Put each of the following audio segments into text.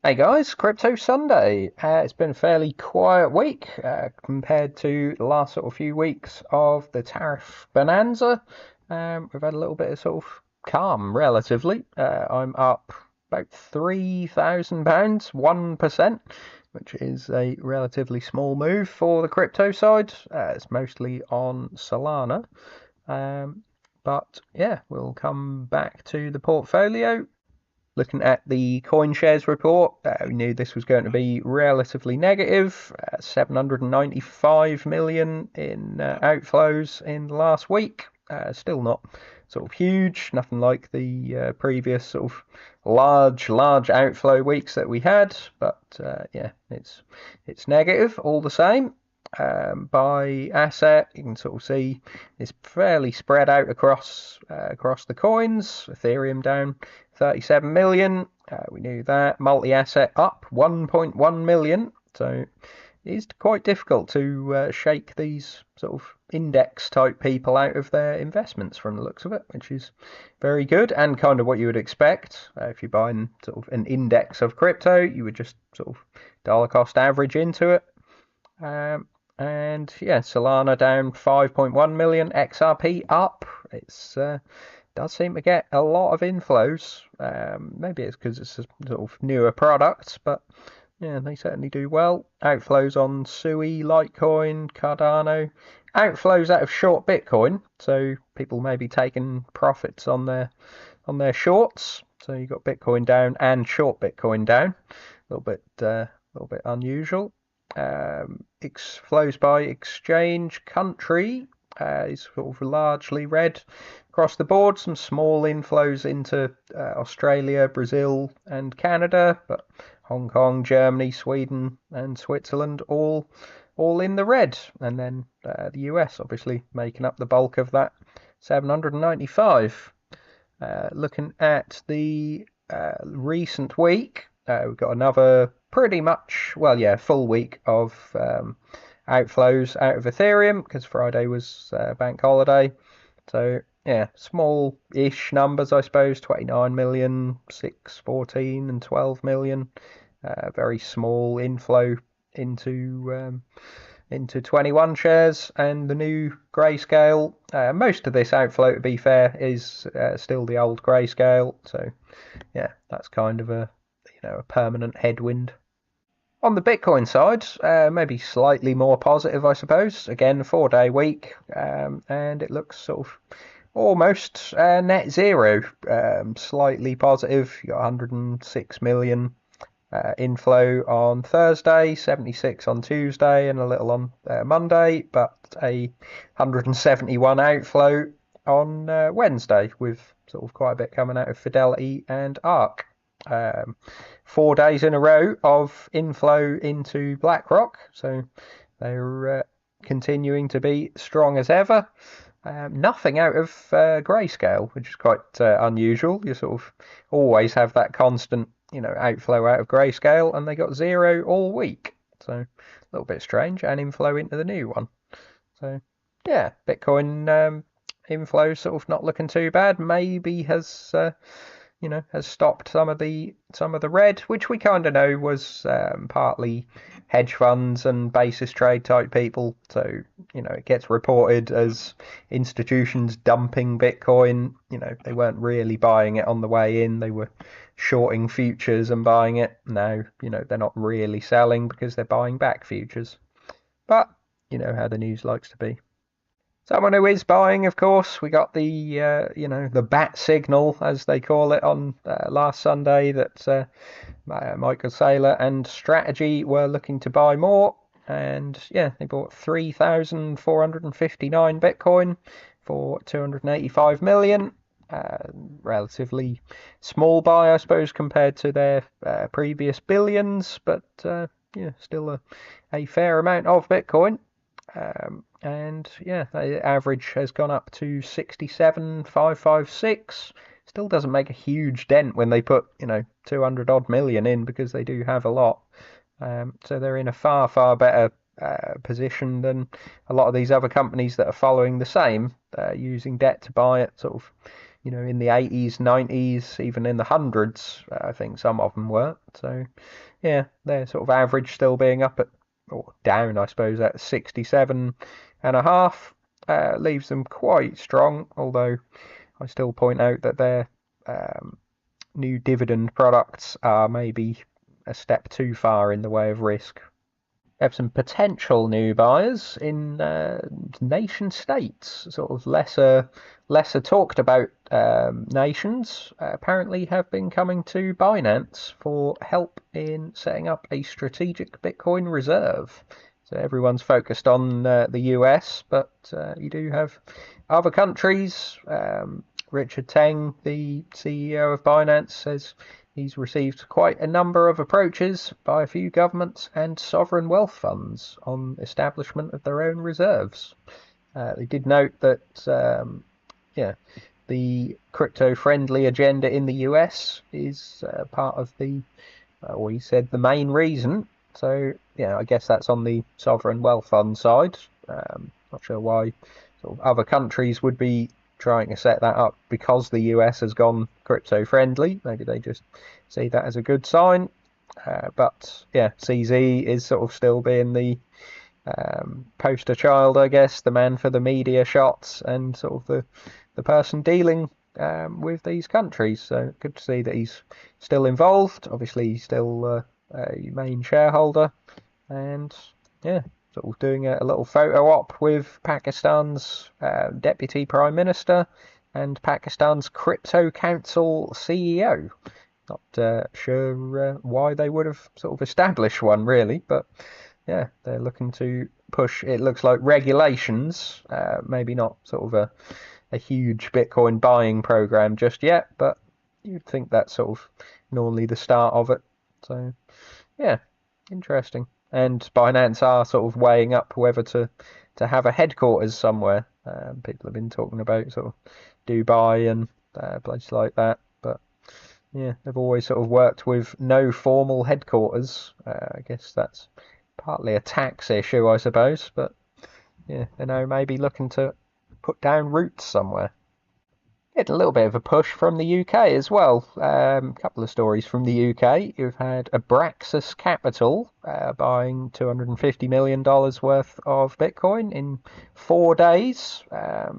Hey guys, Crypto Sunday. It's been a fairly quiet week compared to the last sort of few weeks of the tariff bonanza. We've had a little bit of sort of calm, relatively. I'm up about £3,000, 1%, which is a relatively small move for the crypto side. It's mostly on Solana. But yeah, we'll come back to the portfolio. Looking at the coin shares report, we knew this was going to be relatively negative. 795 million in outflows in the last week. Still not sort of huge, nothing like the previous sort of large outflow weeks that we had. But yeah, it's negative all the same. By asset, you can sort of see it's fairly spread out across the coins. Ethereum down 37 million. We knew that. Multi-asset up 1.1 million. So it is quite difficult to shake these sort of index type people out of their investments from the looks of it, which is very good and kind of what you would expect. If you're buying sort of an index of crypto, you would just sort of dollar cost average into it. And yeah, Solana down 5.1 million, XRP up. It's does seem to get a lot of inflows. Maybe it's because it's a sort of newer product, but yeah, they certainly do well. Outflows on Sui, Litecoin, Cardano. Outflows out of short Bitcoin, so people may be taking profits on their shorts. So you got Bitcoin down and short Bitcoin down. A little bit unusual. Flows by exchange country is sort of largely red across the board. Some small inflows into Australia, Brazil, and Canada, but Hong Kong, Germany, Sweden, and Switzerland all in the red. And then the US obviously making up the bulk of that 795. Looking at the recent week, we've got another pretty much, well, yeah, full week of outflows out of Ethereum because Friday was bank holiday. So yeah, small-ish numbers, I suppose. 29 million, 614, and 12 million. Very small inflow into 21 shares, and the new grayscale. Most of this outflow, to be fair, is still the old grayscale. So yeah, that's kind of a permanent headwind. On the Bitcoin side, maybe slightly more positive, I suppose. Again, 4-day week, and it looks sort of almost net zero. Slightly positive. You got 106 million inflow on Thursday, 76 on Tuesday, and a little on Monday, but a 171 outflow on Wednesday, with sort of quite a bit coming out of Fidelity and Arc. 4 days in a row of inflow into BlackRock, so they're continuing to be strong as ever. Nothing out of Grayscale, which is quite unusual. You sort of always have that constant, outflow out of Grayscale, and they got zero all week. So a little bit strange, and inflow into the new one. So yeah, Bitcoin inflow sort of not looking too bad. Maybe has stopped some of the red, which we kind of know was partly hedge funds and basis trade type people. So it gets reported as institutions dumping Bitcoin. They weren't really buying it on the way in. They were shorting futures and buying it. Now they're not really selling because they're buying back futures. But you know how the news likes to be. Someone who is buying, of course, we got the bat signal, as they call it, on last Sunday that Michael Saylor and Strategy were looking to buy more. And yeah, they bought 3,459 Bitcoin for 285 million. Relatively small buy, I suppose, compared to their previous billions, but yeah, still a fair amount of Bitcoin. And yeah, the average has gone up to 67,556. Still doesn't make a huge dent when they put 200 odd million in, because they do have a lot. So they're in a far better position than a lot of these other companies that are following the same, using debt to buy at sort of in the 80s, 90s, even in the hundreds. I think some of them were. So yeah, their sort of average still being up at, or down, I suppose, at 67.5, leaves them quite strong. Although I still point out that their new dividend products are maybe a step too far in the way of risk. We have some potential new buyers in nation states, sort of lesser talked about nations. Apparently have been coming to Binance for help in setting up a strategic Bitcoin reserve. So everyone's focused on the US, but you do have other countries. Richard Teng, the CEO of Binance, says he's received quite a number of approaches by a few governments and sovereign wealth funds on establishment of their own reserves. They did note that, the crypto-friendly agenda in the US is part of the, or he said, the main reason. So, I guess that's on the sovereign wealth fund side. Not sure why sort of other countries would be trying to set that up because the US has gone crypto friendly. Maybe they just see that as a good sign. But yeah, CZ is sort of still being the poster child, I guess, the man for the media shots and sort of the person dealing with these countries. So good to see that he's still involved. Obviously, he's still a main shareholder, and yeah, sort of doing a little photo op with Pakistan's Deputy Prime Minister and Pakistan's Crypto Council CEO. Not sure why they would have sort of established one, really, but yeah, they're looking to push, it looks like, regulations, maybe not sort of a huge Bitcoin buying program just yet, but you'd think that's sort of normally the start of it. So yeah, interesting. And Binance are sort of weighing up whether to have a headquarters somewhere. People have been talking about sort of Dubai and places like that, but yeah, they've always sort of worked with no formal headquarters. I guess that's partly a tax issue, I suppose, but yeah, they're now maybe looking to put down roots somewhere. Had a little bit of a push from the UK as well. A couple of stories from the UK. You've had Abraxas Capital buying $250 million worth of Bitcoin in 4 days.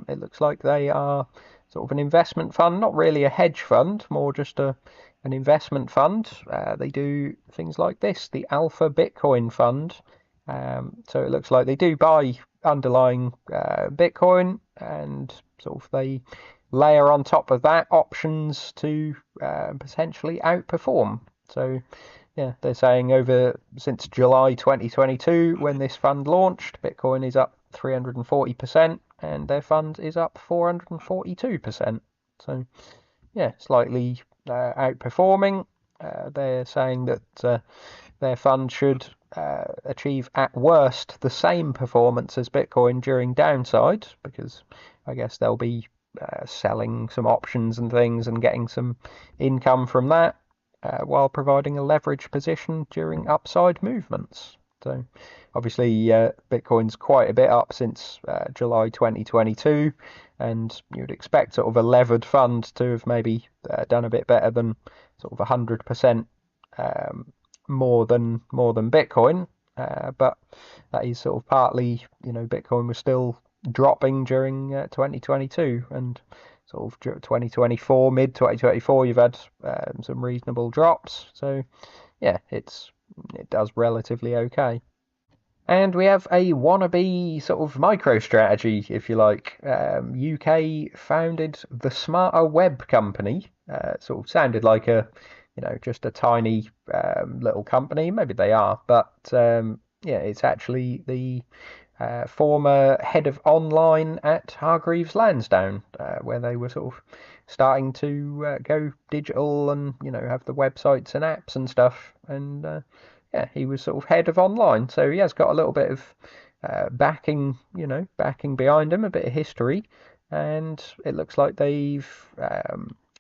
It looks like they are sort of an investment fund, not really a hedge fund, more just an investment fund. They do things like this, the Alpha Bitcoin Fund. So it looks like they do buy underlying Bitcoin, and sort of they layer on top of that options to potentially outperform. So yeah, they're saying since July 2022, when this fund launched, Bitcoin is up 340% and their fund is up 442%. So yeah, slightly outperforming. They're saying that their fund should achieve at worst the same performance as Bitcoin during downside, because I guess they'll be selling some options and things and getting some income from that, while providing a leverage position during upside movements. So obviously Bitcoin's quite a bit up since July 2022, and you'd expect sort of a levered fund to have maybe done a bit better than sort of 100% more than Bitcoin, but that is sort of partly, Bitcoin was still dropping during 2022, and sort of 2024, mid 2024, you've had some reasonable drops. So yeah, it does relatively okay. And we have a wannabe sort of micro strategy, if you like. UK founded the Smarter Web Company. Sort of sounded like just a tiny little company. Maybe they are, but yeah, it's actually the former head of online at Hargreaves Lansdown, where they were sort of starting to go digital and have the websites and apps and stuff. And yeah, he was sort of head of online, so he has got a little bit of backing behind him, a bit of history, and it looks like they've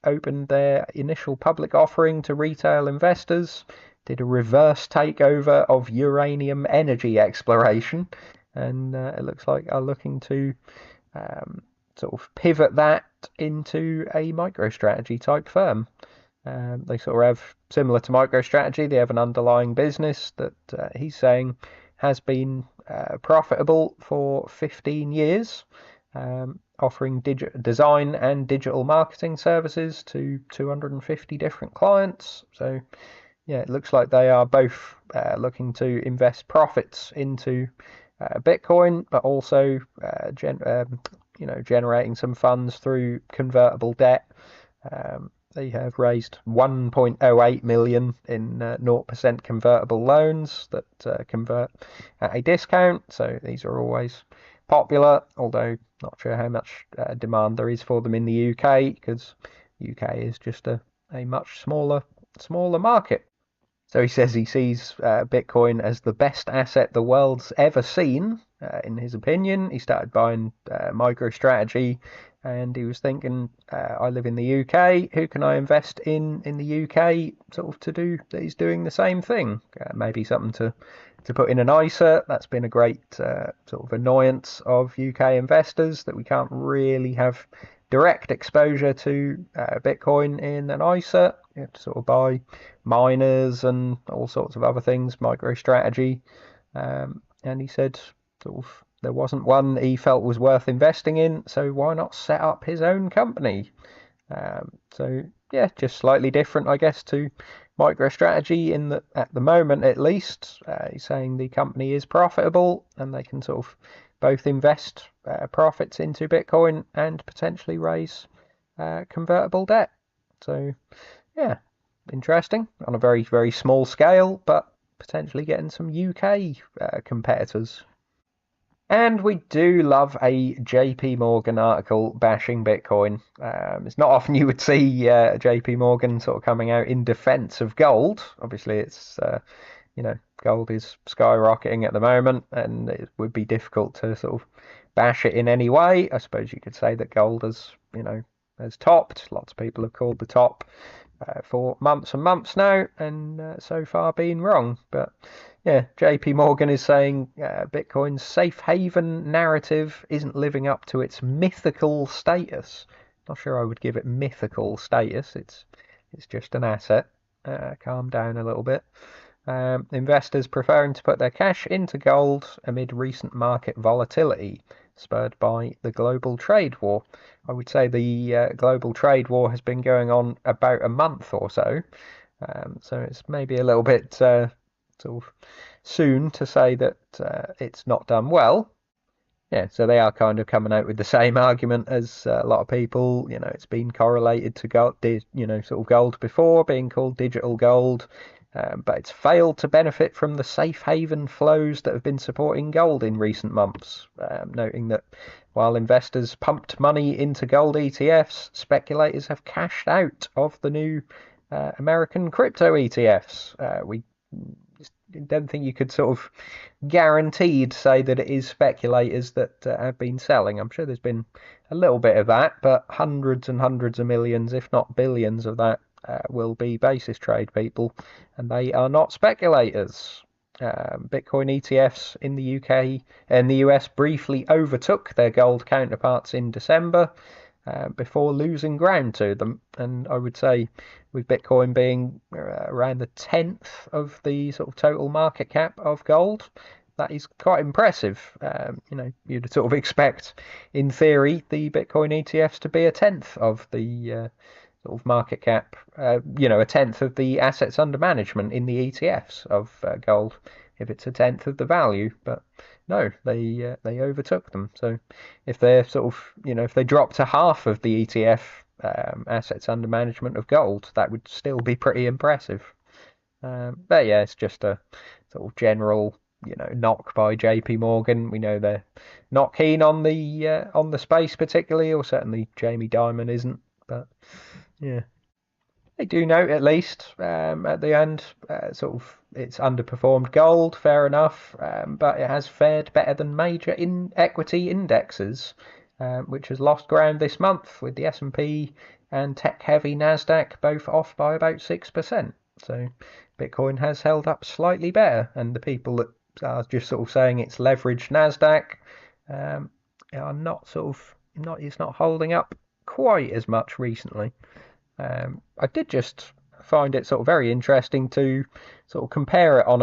opened their initial public offering to retail investors, did a reverse takeover of uranium energy exploration, and it looks like are looking to sort of pivot that invest into a MicroStrategy type firm. They sort of have, similar to MicroStrategy, they have an underlying business that he's saying has been profitable for 15 years, offering design and digital marketing services to 250 different clients. So yeah, it looks like they are both looking to invest profits into Bitcoin, but also generating some funds through convertible debt. They have raised 1.08 million in 0% convertible loans that convert at a discount. So these are always popular, although not sure how much demand there is for them in the UK, because UK is just a much smaller market. So he says he sees Bitcoin as the best asset the world's ever seen. In his opinion, he started buying MicroStrategy, and he was thinking, I live in the UK. Who can I invest in the UK, sort of to do that? He's doing the same thing. Maybe something to put in an ISA. That's been a great sort of annoyance of UK investors, that we can't really have direct exposure to Bitcoin in an ISA. You have to sort of buy miners and all sorts of other things, MicroStrategy. And he said sort of there wasn't one he felt was worth investing in, so why not set up his own company? So yeah, just slightly different, I guess, to MicroStrategy in that at the moment, at least, he's saying the company is profitable and they can sort of both invest profits into Bitcoin and potentially raise convertible debt. So yeah, interesting on a very, very small scale, but potentially getting some UK competitors. And we do love a JP Morgan article bashing Bitcoin. It's not often you would see JP Morgan sort of coming out in defense of gold. Obviously, it's gold is skyrocketing at the moment, and it would be difficult to sort of bash it in any way. I suppose you could say that gold has topped. Lots of people have called the top for months and months now, and so far been wrong. But yeah, JP Morgan is saying Bitcoin's safe haven narrative isn't living up to its mythical status. Not sure I would give it mythical status. It's just an asset. Calm down a little bit. Investors preferring to put their cash into gold amid recent market volatility spurred by the global trade war. I would say the global trade war has been going on about a month or so, so it's maybe a little bit sort of soon to say that it's not done well. Yeah, so they are kind of coming out with the same argument as a lot of people. It's been correlated to gold, sort of gold before, being called digital gold. But it's failed to benefit from the safe haven flows that have been supporting gold in recent months, noting that while investors pumped money into gold ETFs, speculators have cashed out of the new American crypto ETFs. We don't think you could sort of guaranteed say that it is speculators that have been selling. I'm sure there's been a little bit of that, but hundreds and hundreds of millions, if not billions of that, will be basis trade people, and they are not speculators. Bitcoin ETFs in the UK and the US briefly overtook their gold counterparts in December before losing ground to them. And I would say, with Bitcoin being around the 10th of the sort of total market cap of gold, that is quite impressive. You'd sort of expect, in theory, the Bitcoin ETFs to be a tenth of the sort of market cap, a tenth of the assets under management in the ETFs of gold, if it's a tenth of the value. But no, they overtook them. So if they're sort of, if they drop to half of the ETF assets under management of gold, that would still be pretty impressive. But yeah, it's just a sort of general, knock by JP Morgan. We know they're not keen on the space particularly, or certainly Jamie Dimon isn't. But yeah, they do note, at least at the end, sort of it's underperformed gold, fair enough, but it has fared better than major equity indexes, which has lost ground this month, with the S&P and tech-heavy Nasdaq both off by about 6%. So Bitcoin has held up slightly better, and the people that are just sort of saying it's leveraged Nasdaq are not sort of not. It's not holding up quite as much recently. I did just find it sort of very interesting to sort of compare it on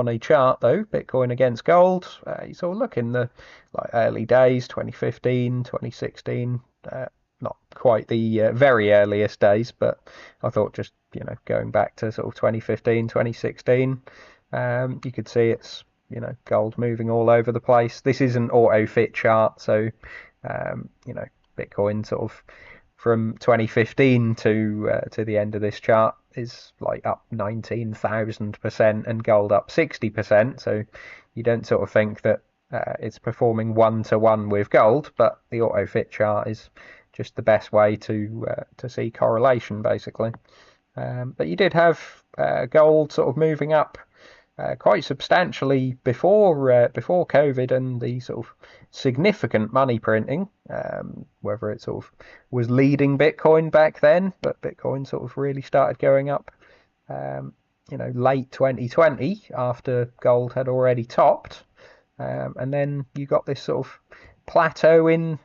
a chart though, Bitcoin against gold. You sort of look in the like early days, 2015, 2016. Not quite the very earliest days, but I thought just going back to sort of 2015, 2016, you could see it's gold moving all over the place. This is an auto fit chart, so Bitcoin sort of from 2015 to the end of this chart is like up 19,000% and gold up 60%. So you don't sort of think that it's performing 1-to-1 with gold, but the auto fit chart is just the best way to see correlation basically. But you did have gold sort of moving up quite substantially before COVID and the sort of significant money printing, whether it sort of was leading Bitcoin back then, but Bitcoin sort of really started going up, late 2020 after gold had already topped, and then you got this sort of plateau in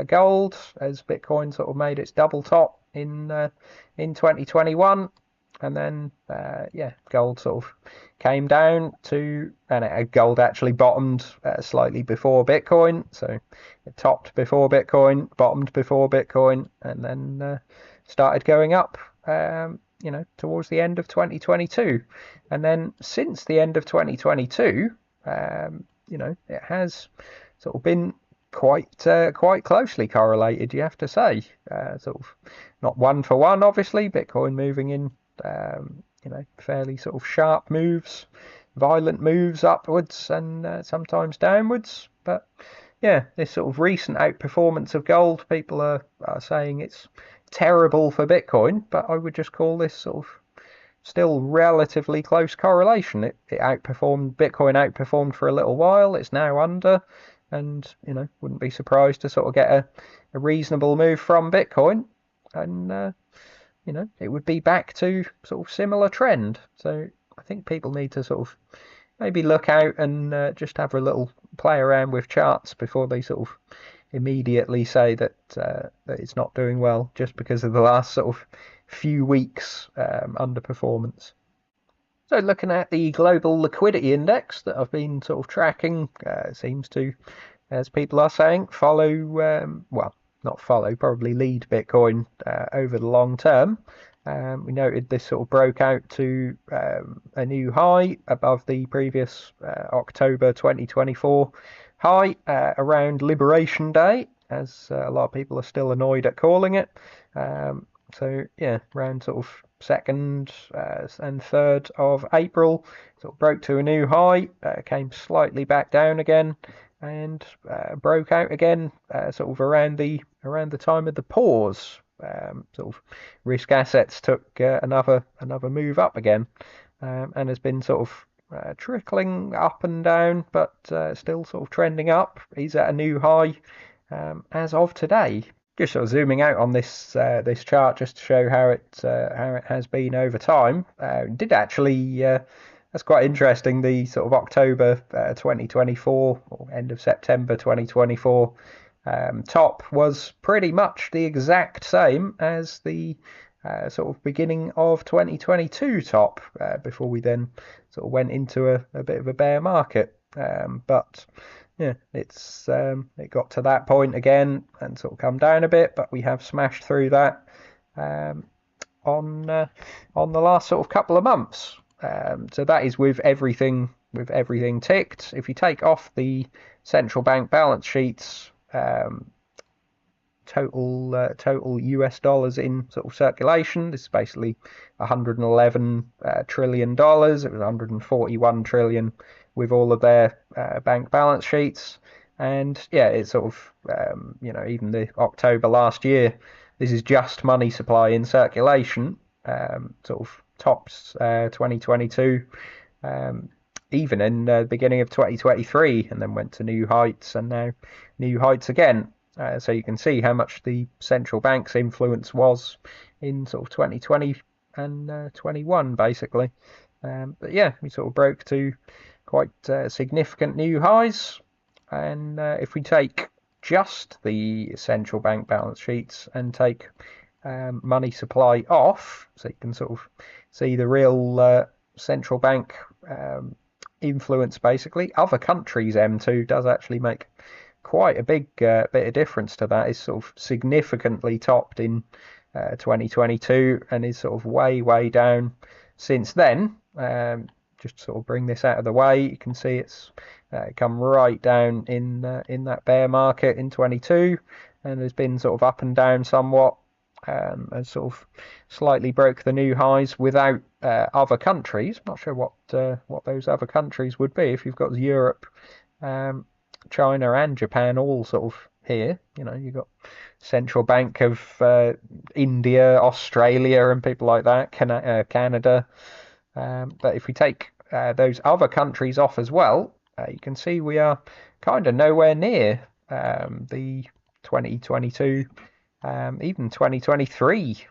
gold as Bitcoin sort of made its double top in 2021. And then, gold sort of came down and gold actually bottomed slightly before Bitcoin. So it topped before Bitcoin, bottomed before Bitcoin, and then started going up, towards the end of 2022. And then since the end of 2022, it has sort of been quite closely correlated, you have to say. Sort of not 1-for-1, obviously. Bitcoin moving in fairly sort of sharp moves, violent moves upwards and sometimes downwards. But yeah, this sort of recent outperformance of gold, people are saying it's terrible for Bitcoin, but I would just call this sort of still relatively close correlation. It outperformed, Bitcoin outperformed for a little while, it's now under, and wouldn't be surprised to sort of get a reasonable move from Bitcoin, and it would be back to sort of similar trend. So I think people need to sort of maybe look out and just have a little play around with charts before they sort of immediately say that it's not doing well just because of the last sort of few weeks underperformance. So looking at the global liquidity index that I've been sort of tracking, seems to, as people are saying, follow, not follow, probably lead Bitcoin over the long term. We noted this sort of broke out to a new high above the previous October 2024 high around Liberation Day, as a lot of people are still annoyed at calling it. So yeah, around sort of 2nd and 3rd of April, sort of broke to a new high, came slightly back down again, and broke out again sort of around the time of the pause. Sort of risk assets took another move up again, and has been sort of trickling up and down, but still sort of trending up. He's at a new high as of today. Just sort of zooming out on this chart just to show how it has been over time. Did actually. That's quite interesting. The sort of October 2024 or end of September 2024 top was pretty much the exact same as the sort of beginning of 2022 top before we then sort of went into a bit of a bear market. But yeah, it got to that point again and sort of come down a bit, but we have smashed through that on the last sort of couple of months. So that is with everything ticked. If you take off the central bank balance sheets, total US dollars in sort of circulation, this is basically $111 trillion. It was 141 trillion with all of their bank balance sheets. And yeah, it's sort of, even the October last year, this is just money supply in circulation, sort of tops 2022, even in the beginning of 2023, and then went to new heights and now new heights again. So you can see how much the central bank's influence was in sort of 2020 and 21 basically. But yeah, we sort of broke to quite significant new highs. And if we take just the central bank balance sheets and take money supply off, so you can sort of see the real central bank influence, basically. Other countries' M2 does actually make quite a big bit of difference to that. It's sort of significantly topped in 2022 and is sort of way down since then. Just sort of bring this out of the way, you can see it's come right down in that bear market in 22, and has been sort of up and down somewhat, and sort of slightly broke the new highs without other countries. I'm not sure what those other countries would be. If you've got Europe, China and Japan all sort of here, you know, you've got Central Bank of India, Australia and people like that, Canada. But if we take those other countries off as well, you can see we are kind of nowhere near the 2022, even 2023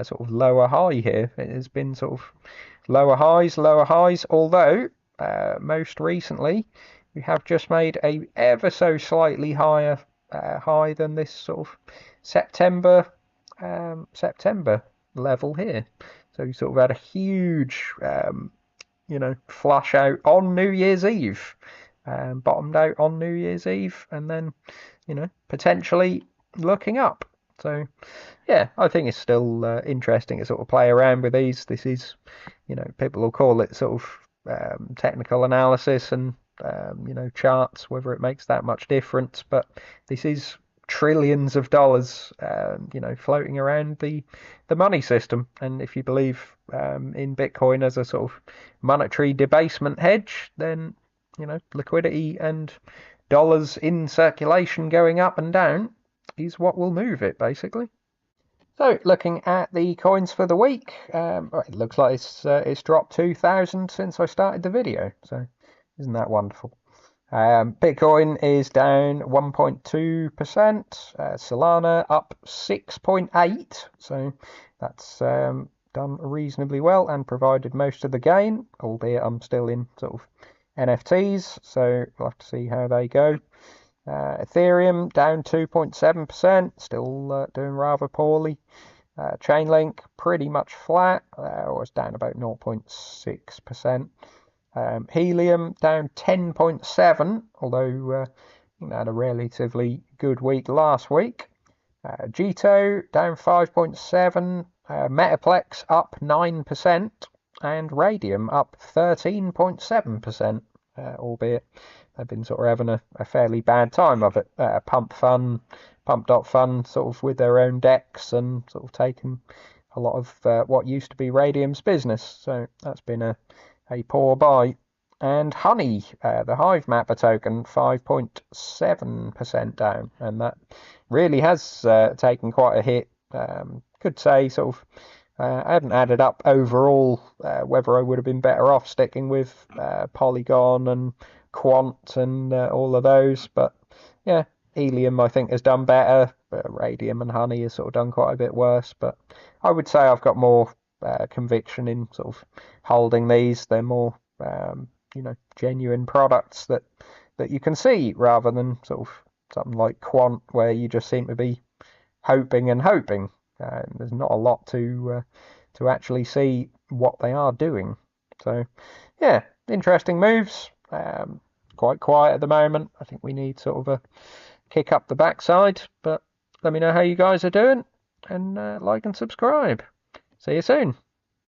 sort of lower high here. It has been sort of lower highs, although most recently we have just made a ever so slightly higher high than this sort of September level here. So we sort of had a huge flush out on New Year's Eve, bottomed out on New Year's Eve, and then potentially looking up. So yeah, I think it's still interesting to sort of play around with these. This is, people will call it sort of technical analysis and charts, whether it makes that much difference, but this is trillions of dollars floating around the money system. And if you believe in Bitcoin as a sort of monetary debasement hedge, then liquidity and dollars in circulation going up and down is what will move it, basically. So looking at the coins for the week, it looks like it's dropped 2,000 since I started the video, so isn't that wonderful? Bitcoin is down 1.2%, Solana up 6.8%, so that's done reasonably well and provided most of the gain, albeit I'm still in sort of NFTs, so we'll have to see how they go. Ethereum down 2.7%, still doing rather poorly. Chainlink pretty much flat, or it's down about 0.6%. Helium down 10.7%, although had a relatively good week last week. Gito down 5.7%, Metaplex up 9%, and Radium up 13.7%, albeit they've been sort of having a fairly bad time of it. Pump.fun sort of with their own decks and sort of taken a lot of what used to be Radium's business, so that's been a poor buy. And Honey, the Hive Mapper token, 5.7% down, and that really has taken quite a hit. Could say sort of I hadn't added up overall whether I would have been better off sticking with Polygon and Quant and all of those, but yeah, Helium I think has done better. Radium and Honey has sort of done quite a bit worse, but I would say I've got more conviction in sort of holding these. They're more genuine products that you can see, rather than sort of something like Quant where you just seem to be hoping and hoping. There's not a lot to actually see what they are doing. So yeah, interesting moves. Quite quiet at the moment. I think we need sort of a kick up the backside, but let me know how you guys are doing, and like and subscribe. See you soon.